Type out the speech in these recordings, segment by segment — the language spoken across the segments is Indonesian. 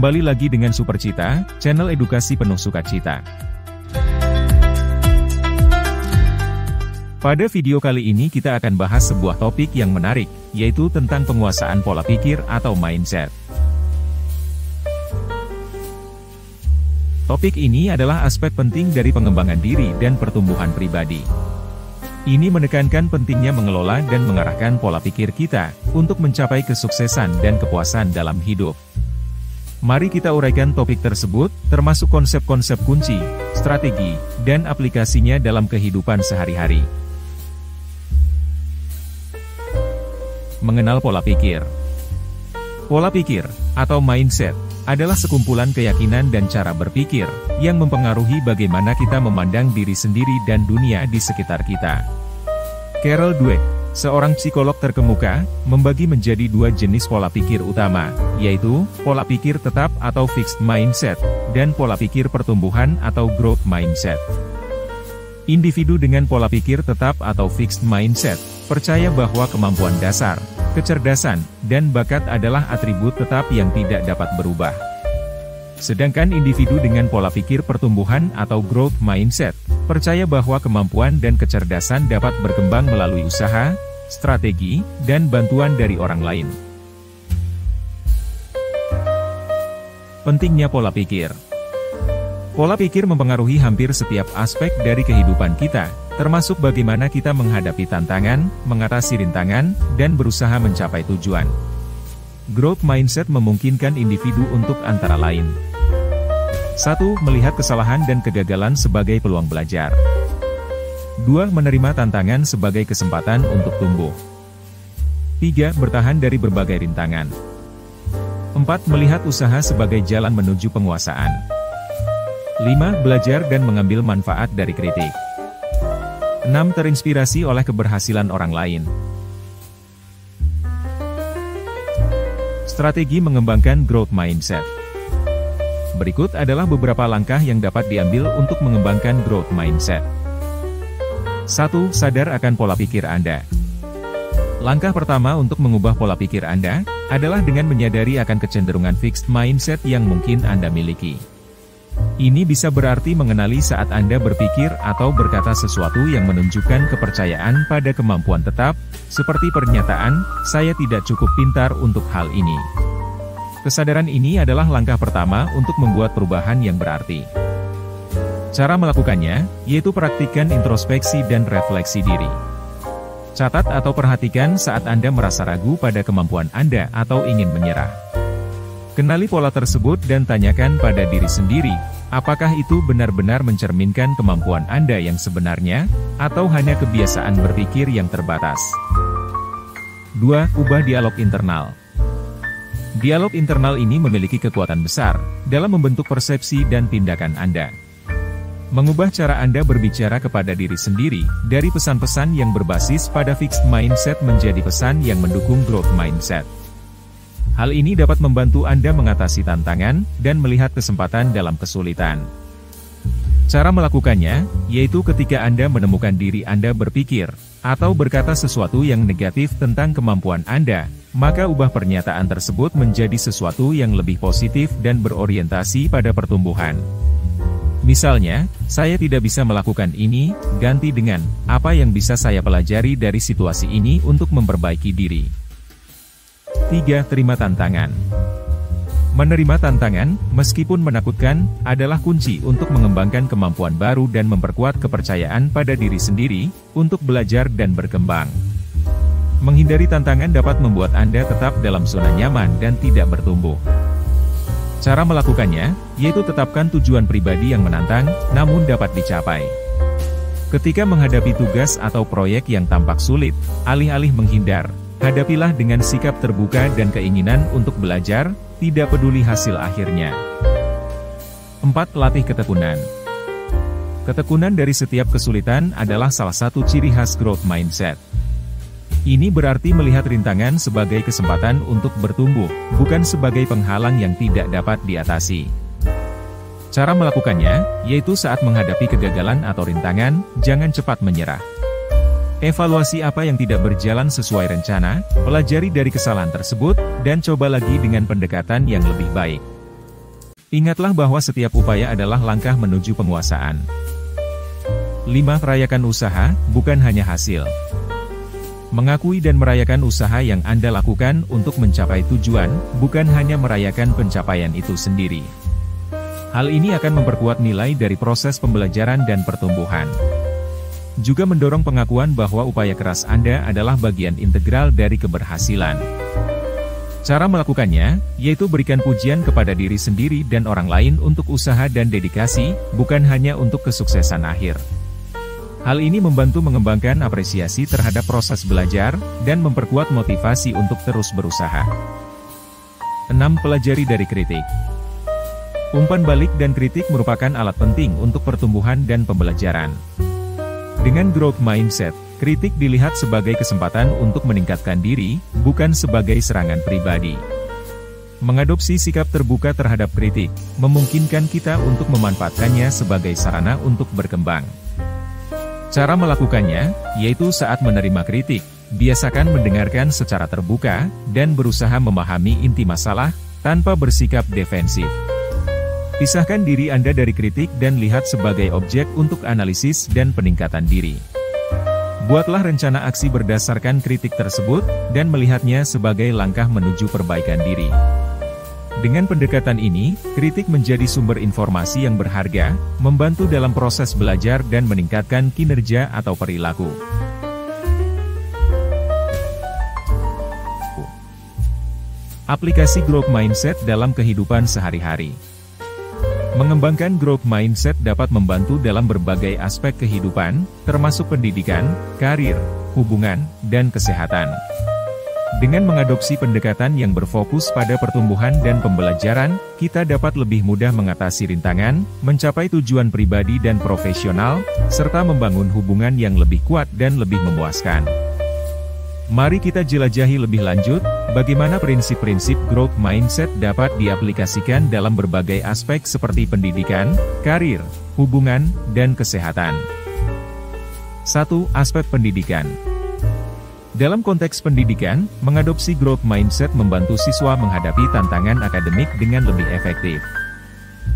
Kembali lagi dengan Supercita, channel edukasi penuh sukacita. Pada video kali ini kita akan bahas sebuah topik yang menarik, yaitu tentang penguasaan pola pikir atau mindset. Topik ini adalah aspek penting dari pengembangan diri dan pertumbuhan pribadi. Ini menekankan pentingnya mengelola dan mengarahkan pola pikir kita untuk mencapai kesuksesan dan kepuasan dalam hidup. Mari kita uraikan topik tersebut, termasuk konsep-konsep kunci, strategi, dan aplikasinya dalam kehidupan sehari-hari. Mengenal pola pikir. Pola pikir, atau mindset, adalah sekumpulan keyakinan dan cara berpikir, yang mempengaruhi bagaimana kita memandang diri sendiri dan dunia di sekitar kita. Carol Dweck, seorang psikolog terkemuka, membagi menjadi dua jenis pola pikir utama, yaitu, pola pikir tetap atau fixed mindset, dan pola pikir pertumbuhan atau growth mindset. Individu dengan pola pikir tetap atau fixed mindset, percaya bahwa kemampuan dasar, kecerdasan, dan bakat adalah atribut tetap yang tidak dapat berubah. Sedangkan individu dengan pola pikir pertumbuhan atau growth mindset, percaya bahwa kemampuan dan kecerdasan dapat berkembang melalui usaha, strategi, dan bantuan dari orang lain. Pentingnya pola pikir. Pola pikir mempengaruhi hampir setiap aspek dari kehidupan kita, termasuk bagaimana kita menghadapi tantangan, mengatasi rintangan, dan berusaha mencapai tujuan. Growth mindset memungkinkan individu untuk antara lain: 1. Melihat kesalahan dan kegagalan sebagai peluang belajar. 2. Menerima tantangan sebagai kesempatan untuk tumbuh. 3. Bertahan dari berbagai rintangan. 4. Melihat usaha sebagai jalan menuju penguasaan. 5. Belajar dan mengambil manfaat dari kritik. 6. Terinspirasi oleh keberhasilan orang lain. Strategi mengembangkan growth mindset. Berikut adalah beberapa langkah yang dapat diambil untuk mengembangkan growth mindset. 1. Sadar akan pola pikir Anda. Langkah pertama untuk mengubah pola pikir Anda, adalah dengan menyadari akan kecenderungan fixed mindset yang mungkin Anda miliki. Ini bisa berarti mengenali saat Anda berpikir atau berkata sesuatu yang menunjukkan kepercayaan pada kemampuan tetap, seperti pernyataan, "Saya tidak cukup pintar untuk hal ini." Kesadaran ini adalah langkah pertama untuk membuat perubahan yang berarti. Cara melakukannya, yaitu praktikkan introspeksi dan refleksi diri. Catat atau perhatikan saat Anda merasa ragu pada kemampuan Anda atau ingin menyerah. Kenali pola tersebut dan tanyakan pada diri sendiri, apakah itu benar-benar mencerminkan kemampuan Anda yang sebenarnya, atau hanya kebiasaan berpikir yang terbatas. 2. Ubah dialog internal. Dialog internal ini memiliki kekuatan besar dalam membentuk persepsi dan tindakan Anda. Mengubah cara Anda berbicara kepada diri sendiri dari pesan-pesan yang berbasis pada fixed mindset menjadi pesan yang mendukung growth mindset. Hal ini dapat membantu Anda mengatasi tantangan dan melihat kesempatan dalam kesulitan. Cara melakukannya, yaitu ketika Anda menemukan diri Anda berpikir atau berkata sesuatu yang negatif tentang kemampuan Anda, maka ubah pernyataan tersebut menjadi sesuatu yang lebih positif dan berorientasi pada pertumbuhan. Misalnya, "Saya tidak bisa melakukan ini," ganti dengan, "Apa yang bisa saya pelajari dari situasi ini untuk memperbaiki diri?" 3. Terima tantangan. Menerima tantangan, meskipun menakutkan, adalah kunci untuk mengembangkan kemampuan baru dan memperkuat kepercayaan pada diri sendiri, untuk belajar dan berkembang. Menghindari tantangan dapat membuat Anda tetap dalam zona nyaman dan tidak bertumbuh. Cara melakukannya, yaitu tetapkan tujuan pribadi yang menantang, namun dapat dicapai. Ketika menghadapi tugas atau proyek yang tampak sulit, alih-alih menghindar, hadapilah dengan sikap terbuka dan keinginan untuk belajar, tidak peduli hasil akhirnya. 4. Latih ketekunan. Ketekunan dari setiap kesulitan adalah salah satu ciri khas growth mindset. Ini berarti melihat rintangan sebagai kesempatan untuk bertumbuh, bukan sebagai penghalang yang tidak dapat diatasi. Cara melakukannya, yaitu saat menghadapi kegagalan atau rintangan, jangan cepat menyerah. Evaluasi apa yang tidak berjalan sesuai rencana, pelajari dari kesalahan tersebut, dan coba lagi dengan pendekatan yang lebih baik. Ingatlah bahwa setiap upaya adalah langkah menuju penguasaan. 5. Rayakan usaha, bukan hanya hasil. Mengakui dan merayakan usaha yang Anda lakukan untuk mencapai tujuan, bukan hanya merayakan pencapaian itu sendiri. Hal ini akan memperkuat nilai dari proses pembelajaran dan pertumbuhan. Juga mendorong pengakuan bahwa upaya keras Anda adalah bagian integral dari keberhasilan. Cara melakukannya, yaitu berikan pujian kepada diri sendiri dan orang lain untuk usaha dan dedikasi, bukan hanya untuk kesuksesan akhir. Hal ini membantu mengembangkan apresiasi terhadap proses belajar, dan memperkuat motivasi untuk terus berusaha. 6. Pelajari dari kritik. Umpan balik dan kritik merupakan alat penting untuk pertumbuhan dan pembelajaran. Dengan growth mindset, kritik dilihat sebagai kesempatan untuk meningkatkan diri, bukan sebagai serangan pribadi. Mengadopsi sikap terbuka terhadap kritik, memungkinkan kita untuk memanfaatkannya sebagai sarana untuk berkembang. Cara melakukannya, yaitu saat menerima kritik, biasakan mendengarkan secara terbuka, dan berusaha memahami inti masalah, tanpa bersikap defensif. Pisahkan diri Anda dari kritik dan lihat sebagai objek untuk analisis dan peningkatan diri. Buatlah rencana aksi berdasarkan kritik tersebut, dan melihatnya sebagai langkah menuju perbaikan diri. Dengan pendekatan ini, kritik menjadi sumber informasi yang berharga, membantu dalam proses belajar dan meningkatkan kinerja atau perilaku. Aplikasi growth mindset dalam kehidupan sehari-hari. Mengembangkan growth mindset dapat membantu dalam berbagai aspek kehidupan, termasuk pendidikan, karir, hubungan, dan kesehatan. Dengan mengadopsi pendekatan yang berfokus pada pertumbuhan dan pembelajaran, kita dapat lebih mudah mengatasi rintangan, mencapai tujuan pribadi dan profesional, serta membangun hubungan yang lebih kuat dan lebih memuaskan. Mari kita jelajahi lebih lanjut, bagaimana prinsip-prinsip growth mindset dapat diaplikasikan dalam berbagai aspek seperti pendidikan, karir, hubungan, dan kesehatan. 1. Aspek pendidikan. Dalam konteks pendidikan, mengadopsi growth mindset membantu siswa menghadapi tantangan akademik dengan lebih efektif.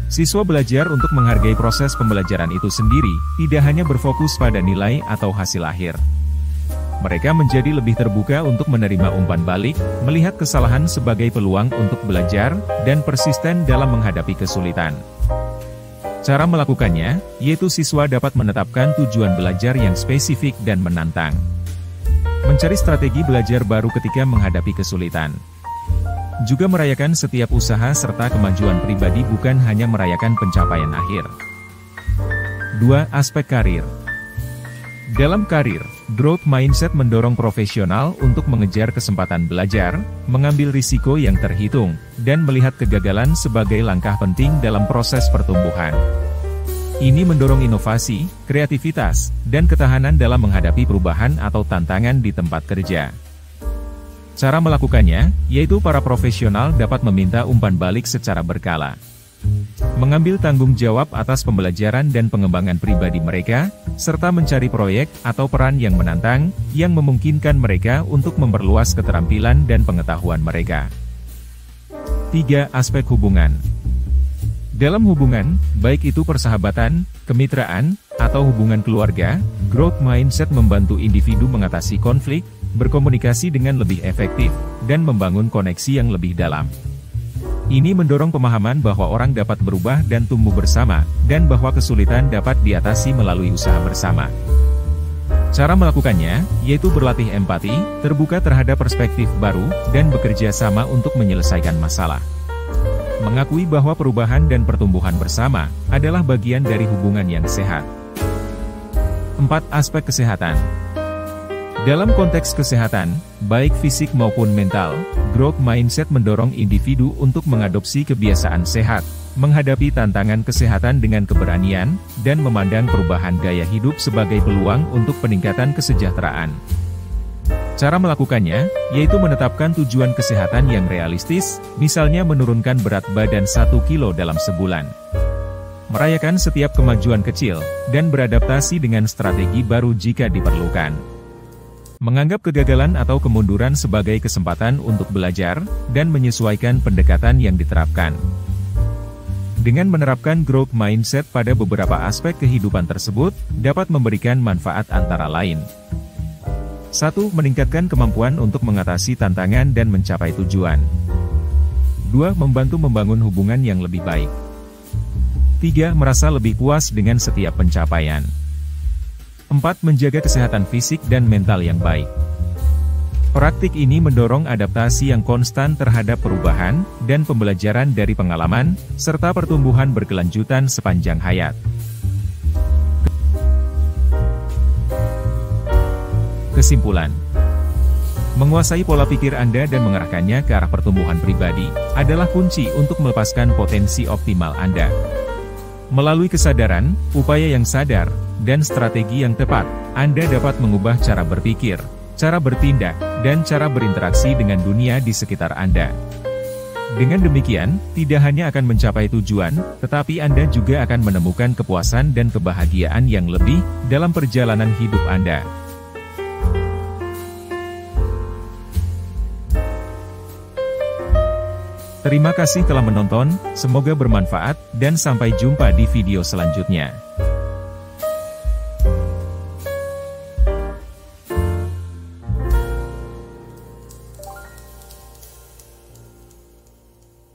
Siswa belajar untuk menghargai proses pembelajaran itu sendiri, tidak hanya berfokus pada nilai atau hasil akhir. Mereka menjadi lebih terbuka untuk menerima umpan balik, melihat kesalahan sebagai peluang untuk belajar, dan persisten dalam menghadapi kesulitan. Cara melakukannya, yaitu siswa dapat menetapkan tujuan belajar yang spesifik dan menantang. Mencari strategi belajar baru ketika menghadapi kesulitan. Juga merayakan setiap usaha serta kemajuan pribadi, bukan hanya merayakan pencapaian akhir. 2. Aspek karir. Dalam karir, growth mindset mendorong profesional untuk mengejar kesempatan belajar, mengambil risiko yang terhitung, dan melihat kegagalan sebagai langkah penting dalam proses pertumbuhan. Ini mendorong inovasi, kreativitas, dan ketahanan dalam menghadapi perubahan atau tantangan di tempat kerja. Cara melakukannya, yaitu para profesional dapat meminta umpan balik secara berkala. Mengambil tanggung jawab atas pembelajaran dan pengembangan pribadi mereka, serta mencari proyek atau peran yang menantang, yang memungkinkan mereka untuk memperluas keterampilan dan pengetahuan mereka. 3. Aspek hubungan. Dalam hubungan, baik itu persahabatan, kemitraan, atau hubungan keluarga, growth mindset membantu individu mengatasi konflik, berkomunikasi dengan lebih efektif, dan membangun koneksi yang lebih dalam. Ini mendorong pemahaman bahwa orang dapat berubah dan tumbuh bersama, dan bahwa kesulitan dapat diatasi melalui usaha bersama. Cara melakukannya, yaitu berlatih empati, terbuka terhadap perspektif baru, dan bekerja sama untuk menyelesaikan masalah. Mengakui bahwa perubahan dan pertumbuhan bersama adalah bagian dari hubungan yang sehat. 4. Aspek kesehatan. Dalam konteks kesehatan, baik fisik maupun mental, growth mindset mendorong individu untuk mengadopsi kebiasaan sehat, menghadapi tantangan kesehatan dengan keberanian, dan memandang perubahan gaya hidup sebagai peluang untuk peningkatan kesejahteraan. Cara melakukannya, yaitu menetapkan tujuan kesehatan yang realistis, misalnya menurunkan berat badan 1 kilo dalam sebulan. Merayakan setiap kemajuan kecil, dan beradaptasi dengan strategi baru jika diperlukan. Menganggap kegagalan atau kemunduran sebagai kesempatan untuk belajar, dan menyesuaikan pendekatan yang diterapkan. Dengan menerapkan growth mindset pada beberapa aspek kehidupan tersebut, dapat memberikan manfaat antara lain. 1. Meningkatkan kemampuan untuk mengatasi tantangan dan mencapai tujuan. 2. Membantu membangun hubungan yang lebih baik. 3. Merasa lebih puas dengan setiap pencapaian. 4. Menjaga kesehatan fisik dan mental yang baik. Praktik ini mendorong adaptasi yang konstan terhadap perubahan, dan pembelajaran dari pengalaman, serta pertumbuhan berkelanjutan sepanjang hayat. Kesimpulan: menguasai pola pikir Anda dan mengarahkannya ke arah pertumbuhan pribadi, adalah kunci untuk melepaskan potensi optimal Anda. Melalui kesadaran, upaya yang sadar, dan strategi yang tepat, Anda dapat mengubah cara berpikir, cara bertindak, dan cara berinteraksi dengan dunia di sekitar Anda. Dengan demikian, tidak hanya akan mencapai tujuan, tetapi Anda juga akan menemukan kepuasan dan kebahagiaan yang lebih dalam perjalanan hidup Anda. Terima kasih telah menonton, semoga bermanfaat, dan sampai jumpa di video selanjutnya.